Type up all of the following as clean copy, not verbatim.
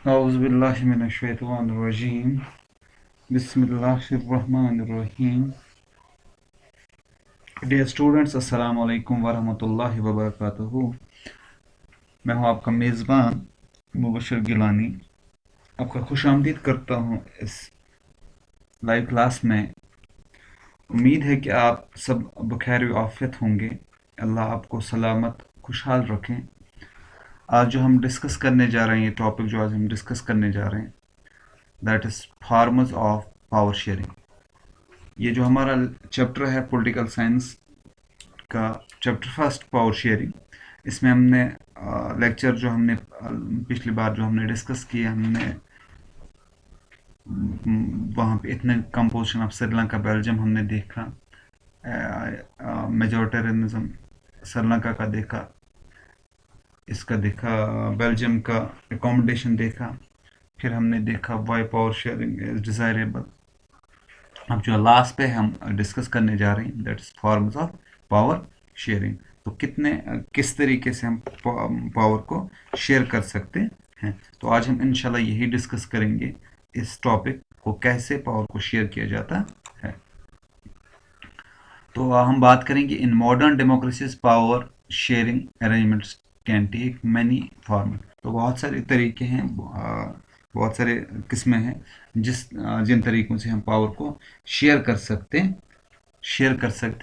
औज़ुबिल्लाहिमिनश्शैतानिर्रजीम बिस्मिल्लाहिर्रहमानिर्रहीम। Dear students, अस्सलाम वालेकुम वरहमतुल्लाहि वबरकातुहू। मैं हूं आपका मेज़बान मुबशर गिलानी। आपका खुशामदीद करता हूं इस लाइव क्लास में। उम्मीद है कि आप सब बखैर आफियत होंगे। अल्लाह आपको सलामत खुशहाल रखें। आज जो हम डिस्कस करने जा रहे हैं, ये टॉपिक जो आज हम डिस्कस करने जा रहे हैं, that is forms of power sharing. ये जो हमारा चैप्टर है पॉलिटिकल साइंस का, चैप्टर फर्स्ट पावर शेयरिंग, इसमें हमने लेक्चर जो हमने पिछली बार जो हमने डिस्कस किया, हमने वहाँ पे इतने कंपोजिशन ऑफ श्रीलंका बेल्जियम हमने देखा, मेजोरिटेरियनिज्म श्रीलंका का देखा, इसका देखा, बेल्जियम का एकोमोडेशन देखा, फिर हमने देखा why power sharing is desirable. अब जो लास्ट पे हम डिस्कस करने जा रहे हैं, that is forms of power sharing. तो किस तरीके से हम पावर को शेयर कर सकते हैं। तो आज हम इंशाल्लाह यही डिस्कस करेंगे, इस टॉपिक को, कैसे पावर को शेयर किया जाता है। तो हम बात करेंगे in modern democracies power sharing arrangements can take many form. तो बहुत सारे तरीके हैं, बहुत सारे किस्में हैं जिन तरीकों से हम पावर को शेयर कर सकते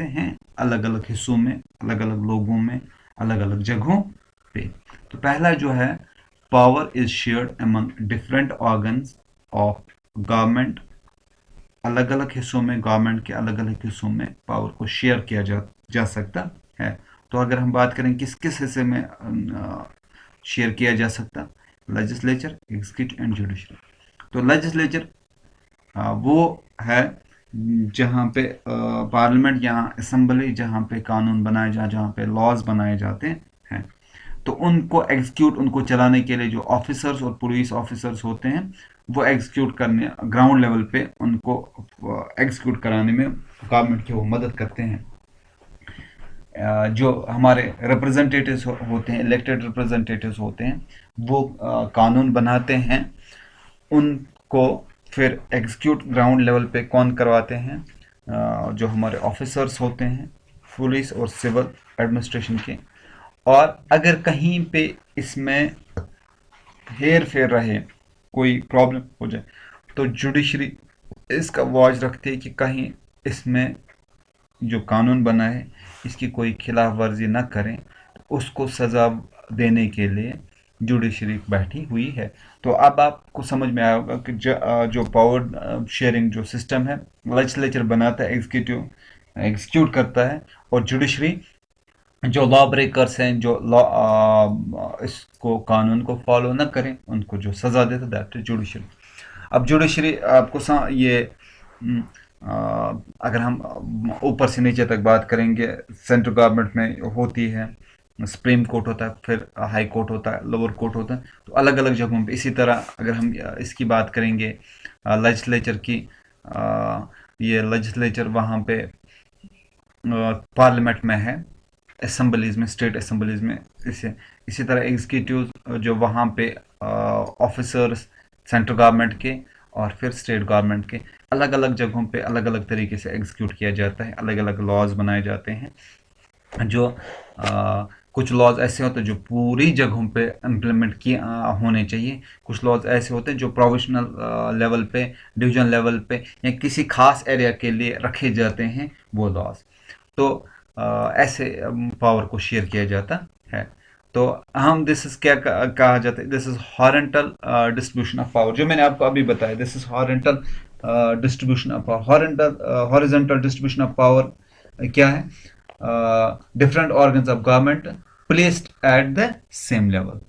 हैं अलग अलग हिस्सों में, अलग अलग लोगों में, अलग अलग जगहों पे। तो पहला जो है, power is shared among different organs of government. अलग अलग हिस्सों में, गवर्नमेंट के अलग अलग हिस्सों में पावर को शेयर किया जा सकता है। तो अगर हम बात करें किस किस हिस्से में शेयर किया जा सकता, लेजिस्लेचर, एग्जीक्यूटिव एंड जुडिशरी। तो लेजिस्लेचर वो है जहाँ पे पार्लियामेंट या असेंबली, जहाँ पे कानून बनाए जहाँ पे लॉज बनाए जाते हैं। तो उनको एग्जीक्यूट, उनको चलाने के लिए जो ऑफिसर्स और पुलिस ऑफिसर्स होते हैं, वो एग्जीक्यूट करने, ग्राउंड लेवल पे उनको एग्जीक्यूट कराने में गवर्नमेंट की वो मदद करते हैं। जो हमारे रिप्रेजेंटेटिव्स होते हैं, इलेक्टेड रिप्रेजेंटेटिव्स होते हैं, वो कानून बनाते हैं। उनको फिर एग्जीक्यूट ग्राउंड लेवल पे कौन करवाते हैं? जो हमारे ऑफिसर्स होते हैं, पुलिस और सिविल एडमिनिस्ट्रेशन के। और अगर कहीं पे इसमें हेर फेर रहे, कोई प्रॉब्लम हो जाए, तो जुडिशरी इसका वॉच रखती है कि कहीं इसमें जो कानून बना है इसकी कोई खिलाफ वर्जी ना करें। उसको सज़ा देने के लिए जुडिशरी बैठी हुई है। तो अब आपको समझ में आया होगा कि जो पावर शेयरिंग जो सिस्टम है, लेजिस्लेचर बनाता है, एग्जीक्यूटिव एग्जीक्यूट करता है, और जुडिशरी जो लॉ ब्रेकर्स हैं, जो लॉ इसको कानून को फॉलो ना करें, उनको जो सज़ा देता, दैट इज जुडिशरी। अब जुडिशरी आपको ये अगर हम ऊपर से नीचे तक बात करेंगे, सेंट्रल गवर्नमेंट में होती है, सुप्रीम कोर्ट होता है, फिर हाई कोर्ट होता है, लोअर कोर्ट होता है, तो अलग अलग जगहों पे। इसी तरह अगर हम इसकी बात करेंगे लेजिस्लेचर की, ये लेजिस्लेचर वहाँ पे पार्लियामेंट में है, असेंबलीज में, स्टेट असेंबलीज में। इसी तरह एग्जीक्यूटिव जो वहाँ पे ऑफिसर्स सेंट्रल गवर्नमेंट के और फिर स्टेट गवर्नमेंट के, अलग अलग जगहों पे अलग अलग तरीके से एग्जीक्यूट किया जाता है, अलग अलग लॉज बनाए जाते हैं। जो कुछ लॉज ऐसे होते हैं जो पूरी जगहों पे इम्प्लीमेंट किए होने चाहिए। कुछ लॉज ऐसे होते हैं जो प्रोविजनल लेवल पे, डिवीजन लेवल पे, या किसी खास एरिया के लिए रखे जाते हैं वो लॉज। तो ऐसे पावर को शेयर किया जाता है। तो हम दिस इज क्या कहा जाता है, this is horizontal distribution of power. जो मैंने आपको अभी बताया, this is horizontal distribution of power. Horizontal distribution of power क्या है? Different organs of government placed at the same level.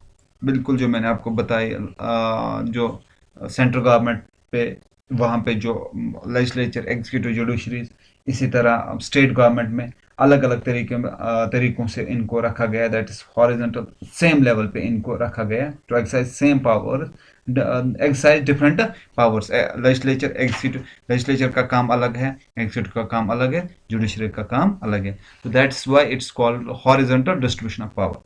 बिल्कुल जो मैंने आपको बताया, जो सेंट्रल गवर्नमेंट पे, वहाँ पे जो लेजिस्लेचर, एग्जीक्यूटिव, जुडिशरी, इसी तरह स्टेट गवर्नमेंट में अलग अलग तरीकों से इनको रखा गया, that is horizontal, same level पे इनको रखा गया to exercise same power, exercise different powers. Legislature, executive, legislature का काम अलग है, एग्जीक्यूटिव का काम अलग है, जुडिशरी का काम अलग है। तो that's why it's called horizontal distribution of power.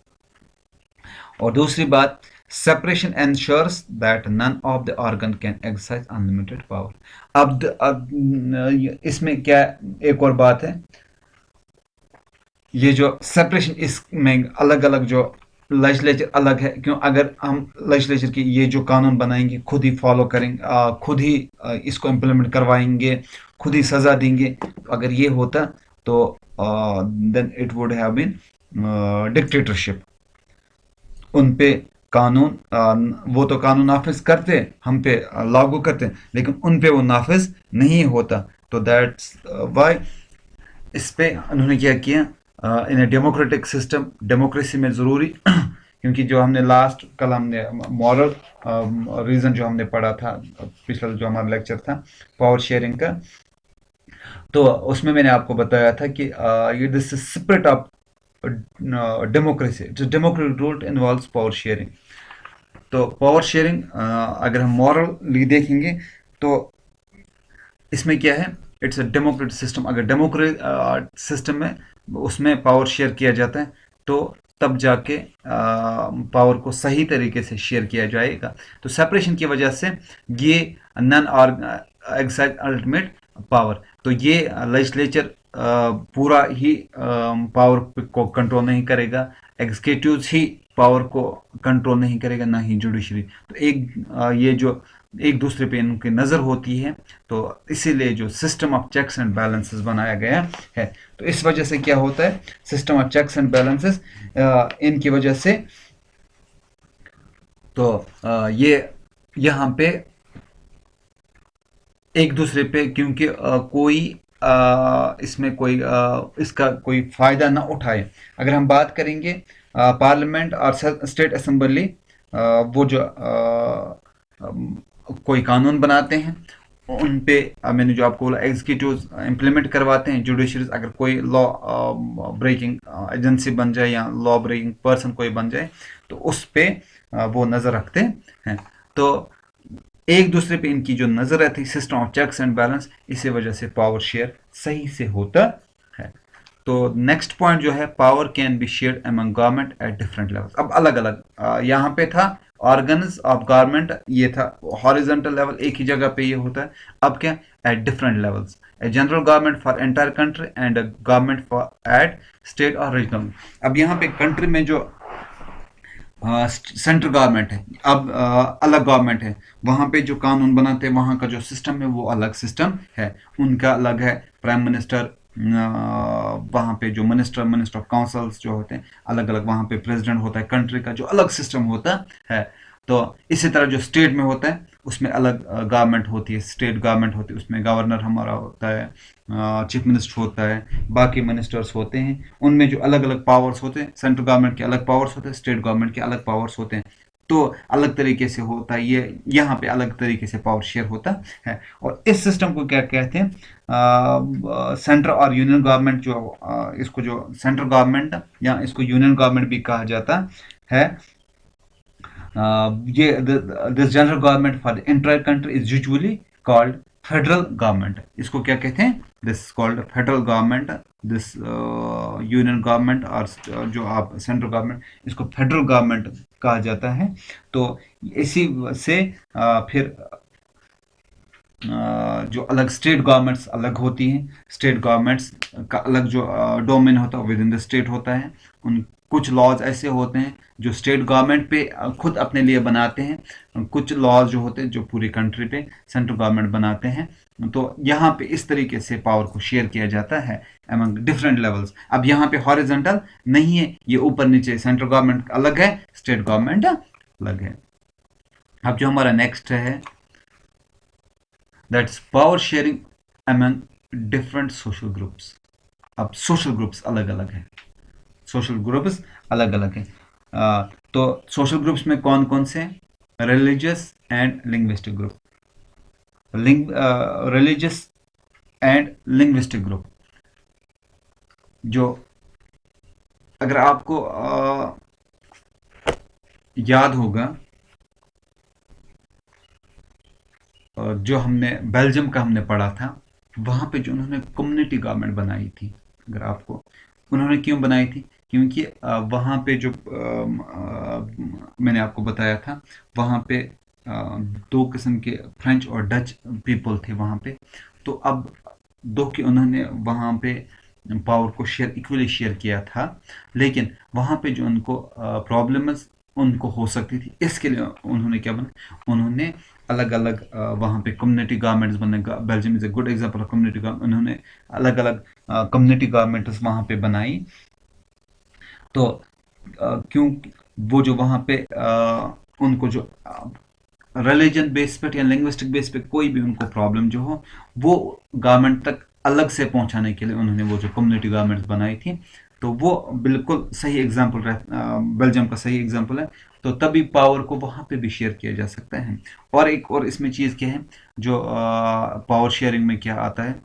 और दूसरी बात, separation ensures that none of the organ can exercise unlimited power. अब इसमें क्या एक और बात है, ये जो सेपरेशन, इसमें अलग अलग जो लेजिस्लेचर अलग है, क्यों अगर हम लेजिस्लेचर की ये जो कानून बनाएंगे खुद ही फॉलो करेंगे, खुद ही इसको इम्प्लीमेंट करवाएंगे, खुद ही सजा देंगे, तो अगर ये होता तो then it would have been dictatorship. उन पे कानून वो तो कानून नाफिज करते, हम पे लागू करते, लेकिन उन पे वो नाफिज नहीं होता। तो दैट्स वाई इस पे उन्होंने क्या किया, इन डेमोक्रेटिक सिस्टम, डेमोक्रेसी में ज़रूरी क्योंकि जो हमने लास्ट कल हमने मॉरल रीज़न जो हमने पढ़ा था, पिछला जो हमारा लेक्चर था पावर शेयरिंग का, तो उसमें मैंने आपको बताया था कि ये this spirit of democracy, democratic rule involves power sharing. तो पावर शेयरिंग अगर हम मॉरली देखेंगे तो इसमें क्या है, इट्स अ डेमोक्रेटिक सिस्टम। अगर डेमोक्रेटिक सिस्टम में उसमें पावर शेयर किया जाता है तो तब जाके पावर को सही तरीके से शेयर किया जाएगा। तो सेपरेशन की वजह से ये नन और एक्साइज अल्टीमेट पावर, तो ये लेजिस्लेचर पूरा ही पावर को कंट्रोल नहीं करेगा, एग्जीक्यूटिव ही पावर को कंट्रोल नहीं करेगा, ना ही जुडिशरी। तो ये जो एक दूसरे पे इनकी नज़र होती है, तो इसीलिए जो system of checks and balances बनाया गया है। तो इस वजह से क्या होता है, system of checks and balances इनकी वजह से, तो ये यहाँ पे एक दूसरे पे, क्योंकि कोई इसमें कोई इसका कोई फ़ायदा ना उठाए। अगर हम बात करेंगे पार्लियामेंट और स्टेट असेंबली, वो जो कोई कानून बनाते हैं उन पे मैंने जो आपको बोला एग्जीक्यूटिव इम्प्लीमेंट करवाते हैं, जुडिशरीज अगर कोई लॉ ब्रेकिंग एजेंसी बन जाए या लॉ ब्रेकिंग पर्सन कोई बन जाए तो उस पे वो नज़र रखते हैं। तो एक दूसरे पे इनकी जो नज़र रहती है, system of checks and balance, इसी वजह से पावर शेयर सही से होता है। तो नेक्स्ट पॉइंट जो है, power can be shared among government at different levels. अब अलग अलग यहाँ पे था ऑर्गन्स ऑफ गवर्नमेंट, ये था हॉरिजॉन्टल लेवल, एक ही जगह पे ये होता है। अब क्या, at different levels, a general government for entire country and government for at state और रीजनल। अब यहाँ पे कंट्री में जो सेंट्रल गवर्नमेंट है, अब अलग गवर्नमेंट है, वहाँ पे जो कानून बनाते हैं वहाँ का जो सिस्टम है वो अलग सिस्टम है, उनका अलग है। प्राइम मिनिस्टर, वहाँ पे जो मिनिस्टर ऑफ काउंसिल्स जो होते हैं अलग अलग, वहाँ पे प्रेसिडेंट होता है, कंट्री का जो अलग सिस्टम होता है। तो इसी तरह जो स्टेट में होता है उसमें अलग गवर्नमेंट होती है, स्टेट गवर्नमेंट होती है, उसमें गवर्नर हमारा होता है, चीफ मिनिस्टर होता है, बाकी मिनिस्टर्स होते हैं, उनमें जो अलग अलग पावर्स होते हैं, सेंट्रल गवर्नमेंट के अलग पावर्स होते हैं, स्टेट गवर्नमेंट के अलग पावर्स होते हैं। तो अलग तरीके से होता है ये, यहाँ पे अलग तरीके से पावर शेयर होता है। और इस सिस्टम को क्या कहते हैं, सेंट्रल और यूनियन गवर्नमेंट, जो इसको जो सेंट्रल गवर्नमेंट या इसको यूनियन गवर्नमेंट भी कहा जाता है। ये this general government for the entire country is usually called federal government. इसको क्या कहते हैं, this called federal government. This union government और जो आप सेंट्रल गवर्नमेंट, इसको फेडरल गवर्नमेंट कहा जाता है। तो इसी से फिर जो अलग स्टेट गवर्नमेंट्स अलग होती हैं, स्टेट गवर्नमेंट्स का अलग जो डोमेन होता है विद इन द स्टेट होता है। उन कुछ लॉज ऐसे होते हैं जो स्टेट गवर्नमेंट पे खुद अपने लिए बनाते हैं, कुछ लॉज जो होते हैं जो पूरी कंट्री पे सेंट्रल गवर्नमेंट बनाते हैं। तो यहाँ पे इस तरीके से पावर को शेयर किया जाता है अमंग डिफरेंट लेवल्स। अब यहाँ पे हॉरिजॉन्टल नहीं है, ये ऊपर नीचे, सेंट्रल गवर्नमेंट अलग है, स्टेट गवर्नमेंट अलग है। अब जो हमारा नेक्स्ट है, that's power sharing among different social groups. अब सोशल ग्रुप्स अलग अलग हैं, सोशल ग्रुप्स अलग अलग हैं। तो सोशल ग्रुप्स में कौन कौन से, religious and linguistic group. Religious and linguistic group, जो अगर आपको याद होगा, जो हमने बेल्जियम का हमने पढ़ा था, वहाँ पे जो उन्होंने कम्युनिटी गवर्नमेंट बनाई थी, अगर आपको, उन्होंने क्यों बनाई थी, क्योंकि वहाँ पे जो मैंने आपको बताया था, वहाँ पे दो किस्म के फ्रेंच और डच पीपल थे वहाँ पे। तो अब दो कि उन्होंने वहाँ पे पावर को शेयर इक्वली शेयर किया था, लेकिन वहाँ पे जो उनको प्रॉब्लम्स उनको हो सकती थी, इसके लिए उन्होंने क्या बना, उन्होंने अलग अलग वहाँ पे कम्युनिटी गारमेंट्स बने। Belgium is a good example of community garment. उन्होंने अलग अलग कम्युनिटी गारमेंट्स वहाँ पे बनाई। तो क्यों वो जो वहाँ पे उनको जो रिलीजन बेस पे या लिंग्विस्टिक बेस पे कोई भी उनको प्रॉब्लम जो हो, वो गवर्नमेंट तक अलग से पहुंचाने के लिए उन्होंने वो जो कम्युनिटी गवर्नमेंट्स बनाई थी। तो वो बिल्कुल सही एग्जांपल बेल्जियम का सही एग्जांपल है। तो तभी पावर को वहाँ पे भी शेयर किया जा सकता है। और एक और इसमें चीज़ क्या है, जो पावर शेयरिंग में क्या आता है,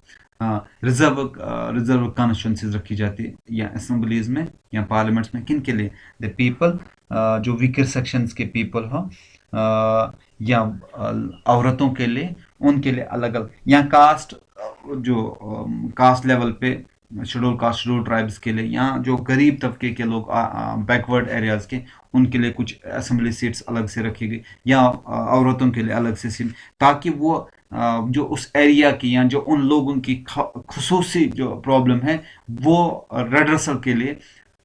रिजर्व कॉन्स्टिट्यूंसीज रखी जाती है या असेंबलीज में या पार्लियामेंट्स में, किन के लिए, द पीपल, जो वीकर सेक्शंस के पीपल हो, या औरतों के लिए, उनके लिए अलग अलग, या कास्ट, जो कास्ट लेवल पे शेड्यूल कास्ट शेड्यूल ट्राइब्स के लिए, या जो गरीब तबके के लोग बैकवर्ड एरियाज के, उनके लिए कुछ असेंबली सीट्स अलग से रखी गई, या औरतों के लिए अलग से सीट, ताकि वो जो उस एरिया की या जो उन लोगों की खुसूसी जो प्रॉब्लम है, वो रेड्रेसल के लिए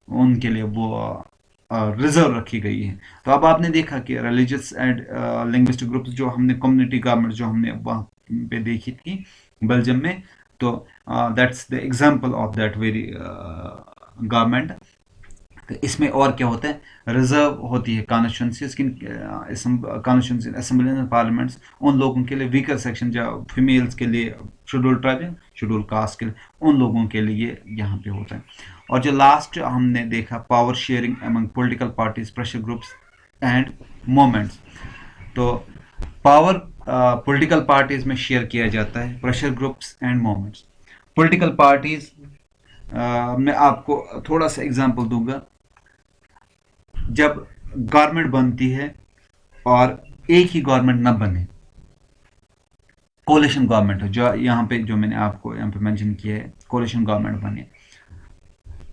उनके लिए वो रिजर्व रखी गई है। तो अब आपने देखा कि रिलीजियस एंड लिंग्विस्टिक ग्रुप्स जो हमने कम्युनिटी गवर्नमेंट जो हमने वहाँ पे देखी थी बेल्जियम में, तो that's the example of that very government. तो इसमें और क्या होता है, रिजर्व होती है कॉन्स्टिट्यूंसीज, किन कॉन्स्टिट्यूंसी असेंबली एंड पार्लियामेंट्स उन लोगों के लिए, वीकर सेक्शन जो फीमेल्स के लिए, शेड्यूल ट्राइब, शेड्यूल कास्ट के लिए, उन लोगों के लिए ये यहाँ पे होता है। और जो लास्ट हमने देखा, power sharing among political parties, pressure groups and moments. तो पावर पॉलिटिकल पार्टीज में शेयर किया जाता है, pressure groups and moments. Political parties मैं आपको थोड़ा सा एग्जांपल दूंगा। जब गवर्नमेंट बनती है और एक ही गवर्नमेंट ना बने, कोलिशन गवर्नमेंट हो, जो यहाँ पे जो मैंने आपको यहाँ पे मेंशन किया है, कोलिशन गवर्नमेंट बने।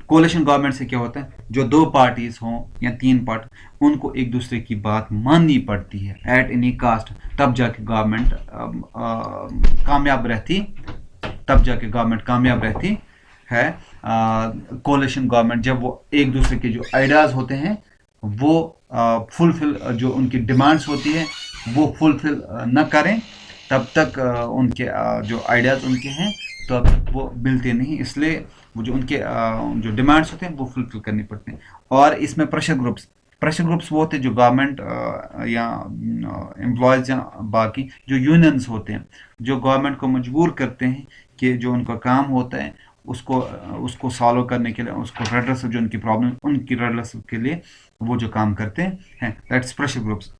कोलिशन गवर्नमेंट से क्या होता है, जो दो पार्टीज हों या तीन पार्टी, उनको एक दूसरे की बात माननी पड़ती है एट एनी कास्ट, तब जाके गवर्नमेंट कामयाब रहती, तब जाके गवर्नमेंट कामयाब रहती है। कोलिशन गवर्नमेंट, जब वो एक दूसरे के जो आइडियाज होते हैं वो फुलफिल, जो उनकी डिमांड्स होती है वो फुलफिल न करें, तब तक उनके जो आइडियाज उनके हैं तो अब वो मिलते नहीं, इसलिए वो जो उनके जो डिमांड्स होते हैं वो फुलफिल करनी पड़ते हैं। और इसमें प्रेशर ग्रुप्स वो होते हैं जो गवर्नमेंट या एम्प्लॉयज़ या बाकी जो यूनियंस होते हैं, जो गवर्नमेंट को मजबूर करते हैं कि जो उनका काम होता है उसको उसको सॉल्व करने के लिए, उसको रेड्रेस, जो उनकी प्रॉब्लम उनकी रेड्रेस के लिए वो जो काम करते हैं, दैट्स प्रेशर ग्रुप्स।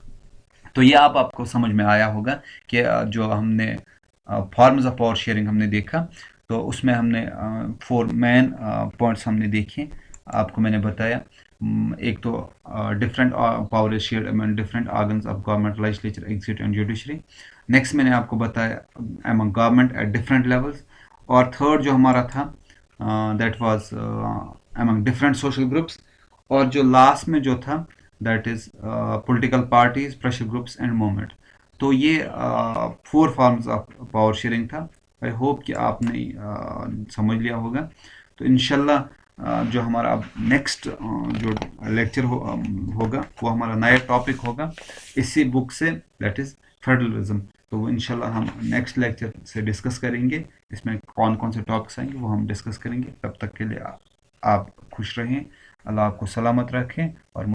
तो ये आपको समझ में आया होगा कि जो हमने फॉर्म्स ऑफ पावर शेयरिंग हमने देखा, तो उसमें हमने 4 मेन पॉइंट्स हमने देखे, आपको मैंने बताया। एक तो different power is shared among different organs of government, legislature, executive and judiciary. Next मैंने आपको बताया among government at different levels. और थर्ड जो हमारा था, that was among different social groups. और जो लास्ट में जो था, that is political parties, pressure groups and movement. तो ये 4 फॉर्म्स ऑफ पावर शेयरिंग था। आई होप कि आपने समझ लिया होगा। तो इंशाल्लाह जो हमारा अब नेक्स्ट जो लेक्चर होगा वो हमारा नया टॉपिक होगा इसी बुक से, दैट इज़ फेडरलिज्म। तो वो इंशाल्लाह हम नेक्स्ट लेक्चर से डिस्कस करेंगे। इसमें कौन कौन से टॉपिक्स आएंगे वो हम डिस्कस करेंगे। तब तक के लिए आप खुश रहें, अल्लाह आपको सलामत रखें और